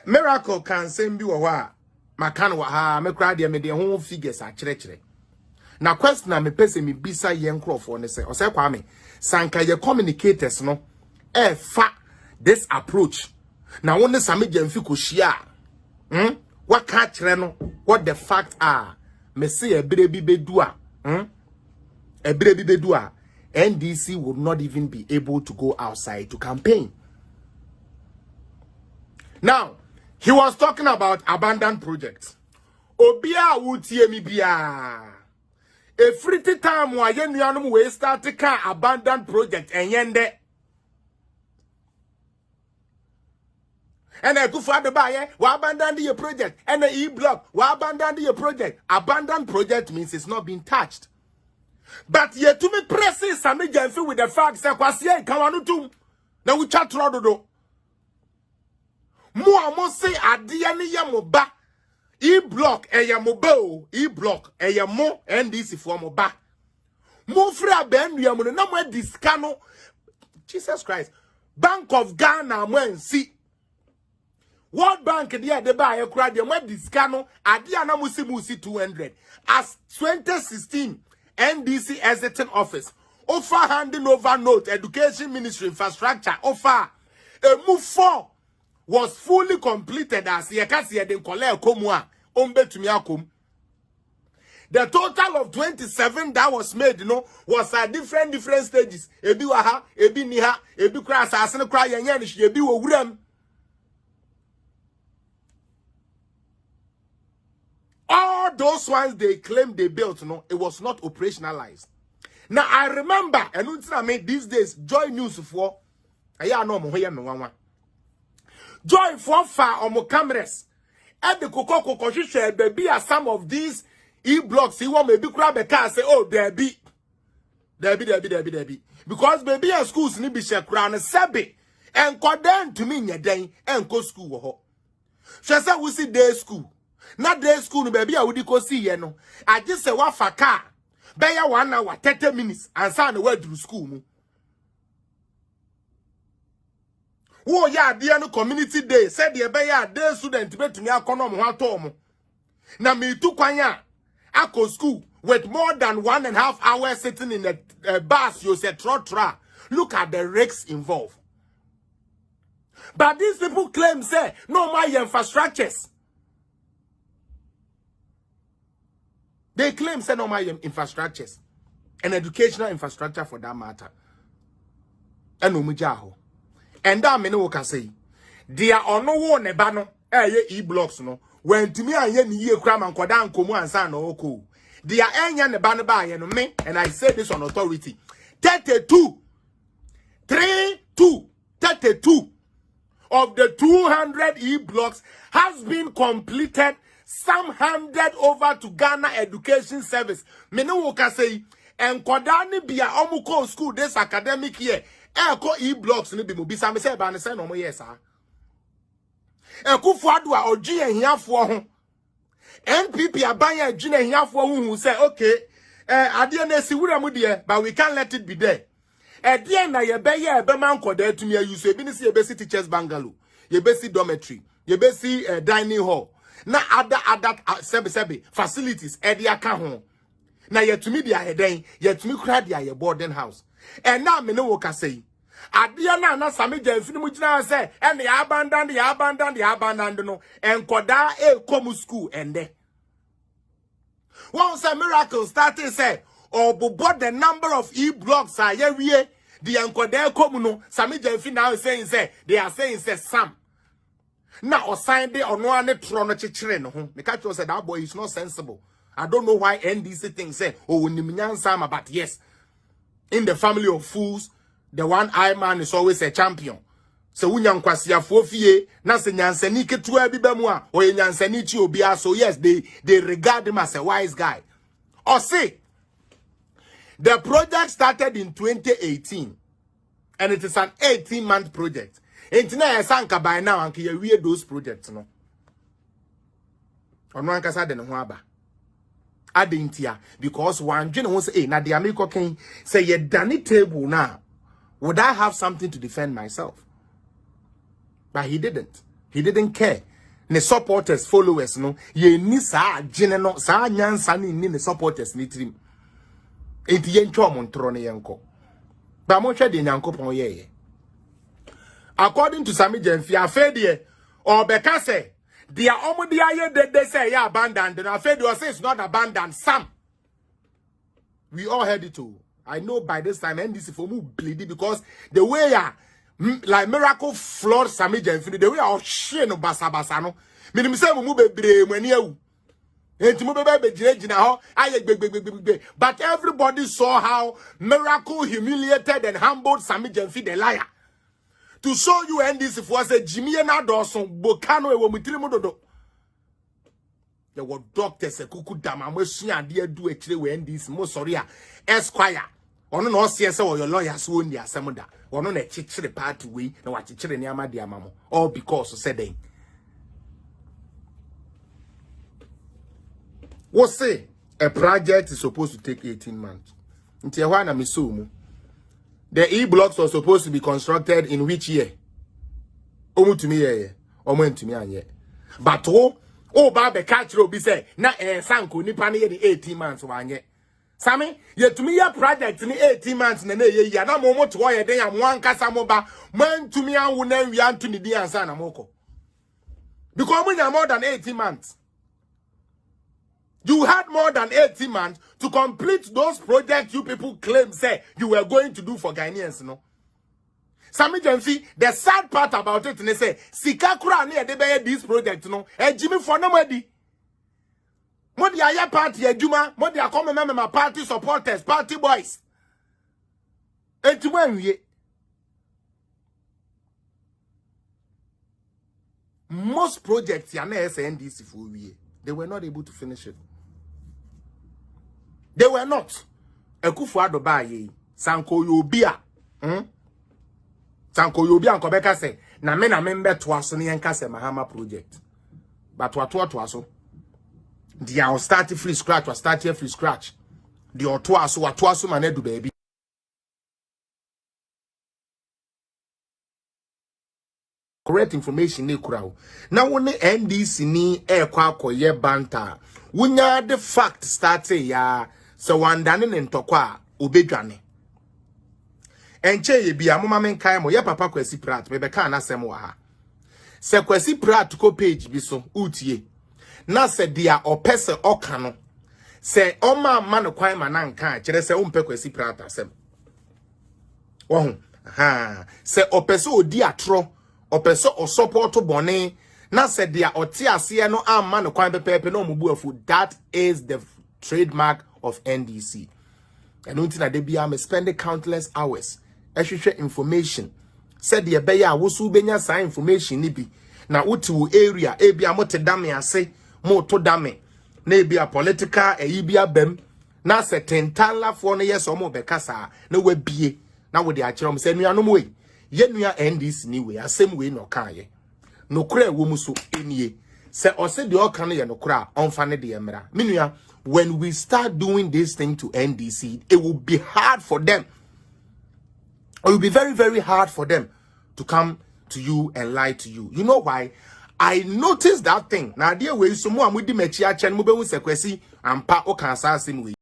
Miracle can send you a wa. Makan wa ha me kra de me de ho figures a kire. Na question na me pese me bisa yen crofo ne se. O se kwa me sanka ye communicators no fa this approach. Na won Sammy Jamfi ko hia. What ka kire no what the fact are. Me say ebire bi bedu a. Ebire bi bedu a. NDC would not even be able to go outside to campaign. Now, he was talking about abandoned projects. Obia wutie mi bia. Every time wa ye nuanum we start to can abandoned project enyende. And I go for the buyer, wa abandon your project. And the E-block, wa abandon your project. Abandoned project means it's not being touched. But ye to me pressing Sammy Jamfi with the facts that was ye kawanu tum. Now we chat rodo. Mo say adia ni ya mo ba. E-block e ya mo ba o. E-block e ya mo NDC for mo ba. Mo fra ben ya mo na mo discano. Jesus Christ. Bank of Ghana mo ensi. World Bank dia de ba e kura de mo discano adia na mo si 200 as 2016 NDC exiting office offer handing over note education ministry infrastructure offer a move 4 was fully completed as yekasi den kole komua ombetumi akom. The total of 27 that was made, was at different stages. Ebi waha, ebi niha, ebi kra asase kra yenye ni ebi wo wurem. All those ones they claimed they built, it was not operationalized. Now I remember, and I made these days Joy News for Joy for far on my cameras. At the Coco share baby as some of these E-blocks, he want maybe grab a car say, oh, there be. Because baby and schools need be share crown a sabi and condemn to me your day and go school. She said we see day school. Not day school, baby, I would go see you. I just say what for car. Bay 1 hour, 30 minutes, and sign the word through school. Oh, yeah, dear no community day, said the bay day student bet me a condom one tom. Now me too kwanya. I go school with more than 1.5 hours sitting in a bus, you said tra. Look at the risks involved. But these people claim, say, no, my infrastructures. They claim, say, no, my infrastructures. And educational infrastructure for that matter. And umujaho. And that many can say, they are no one ebano, E-blocks, no. When to me I yen ye cram and kodan komu and san oko. They are enya ne banaba yen me, and I say this on authority. 32 of the 200 E-blocks has been completed. Some handed over to Ghana Education Service. Me no can say, and kodani be a omuko school this academic year. Eko E-blocks ni bi mo bisa me say ba ne say no mo yes ah. Ekufuadua oji ehiafo ho NPP abanya adwina ehiafo hu say okay ade na esi wura mu de but we can't let it be there. Ede na ye be ye be man koda atumi use ebi ni se ye be si teachers bungalow, ye be si dormitory, ye be si dining hall. Na other sebe facilities ede aka ho. Na ye tumi dia heden, ye tumi kra dia ye boarding house. And now me no wo ka say adia na Sammy Jamfi mu gina say and the abandon no and koda komu school ende. Once a miracle started say board the number of E-blocks are ye the enkoda komu no Sammy Jamfi now is saying say they are saying say Sam. Now or sign day or no ane trono chichire no ho. Me catch you say that boy is not sensible. I don't know why NDC thing say oh nimnyan Sam, but yes, in the family of fools, the one-eye man is always a champion. So unyan kwasi afofie na se nyansani ketua bi ba mu a o nyansani chi obia, so yes they regard him as a wise guy. Or say the project started in 2018 and it is an 18-month project. Entina esanka by now anke ye wie those projects no. Ono ankasa de ne ho aba. Adintia because one dwene ho say na de ameko ken say ye dani table now. Would I have something to defend myself? But he didn't. He didn't care. The supporters, followers, no, ye ni sa no sa nyansa ni the supporters ni trim. Enti yentwa montro ne yenko. Ba mo hwe de nyankopon ye. According to Sammy Jenfi, afedie or bekase, dia omudia ye they say ya abandoned. And afedie say it's not abandoned. Some. We all heard it too. I know by this time NDC for me bleedy because the way ya like miracle floored Sammy Jenfi, the way I shit no basa basa no. Minim say mu bebre mu ani awu. Enti mu bebe begina ho aye but everybody saw how miracle humiliated and humbled Sammy Jenfi the liar. To show you NDC for say Jimmy na Dawson bokano e wo mutiri mu dodo. There were doctors e kuku dama mo sua ade adu e kire we NDC mo sorry a Esquire ono na ose say wo your lawyer so oni asem da ono na kikire party we na wa kikire ne amade amamo all because said then what say a project is supposed to take 18 months nti e ho na me so mu. The E-blocks were supposed to be constructed in which year? Omu to me ye. Omu to me anye. But ba catch be say na sanko nipa na ye 18 months wanye. Sammy, ye to me ya project ni 18 months na ye ya na mo to ye den ya mo ankasa mo ba man to me an wo na wi anto ni di ansa na moko. Because we more than 18 months. You had more than 18 months to complete those projects you people claim say you were going to do for Ghanaians, no? Sammy Jenfi, the sad part about it, they say, Sikakura near the this project, no? And Jimmy for nobody. Modi aya party, Juma, Modi a come remember my party supporters, party boys. And to when we most projects, NDC for we, they were not able to finish it. They were not. Ekufuado ba ye. Sanko yobia. Sanko yobia anko beka se. Na me membe twaso ni yenka se Mahama project. But twaso. Dia o start free scratch or start here free scratch. Di o twaso manedu baby. Correct information ni kurao. Na wone NDC ni kwa akoye banta. Wunya the fact start ya so wandane ne ntokwa obedwane enche ye bia moma menkai mo ye papa Kwesi Prat me beka na asem wa ha se Kwesi Prat ko page bi so utie na se dia opese oka no se oma ma no kwan ma na nka kire se umpe Kwesi Prat asem wo ha se opese odi atro opese o support bone na se dia oti ase no amma no kwan pepepe no mubu afu. That is the trademark of NDC. And until they be am spending countless hours extra information. Said the beya wosu benya sa information ni bi na utu area e bia mo te dame ase mo to dame na e bia political e bia bem na certain tanla for no yes o mo bekasa na we bie na we de a kire mo se nuanom we ye nua NDC ni we asem we no kan ye no kura wo mu so enie se o se de o kan ye no kura onfa ne de emra menua. When we start doing this thing to NDC, it will be hard for them. It will be very, very hard for them to come to you and lie to you. You know why? I noticed that thing. Now, dear way, so more with the Mechia Chen Mube Kwesi and Pa Okansa Simwe.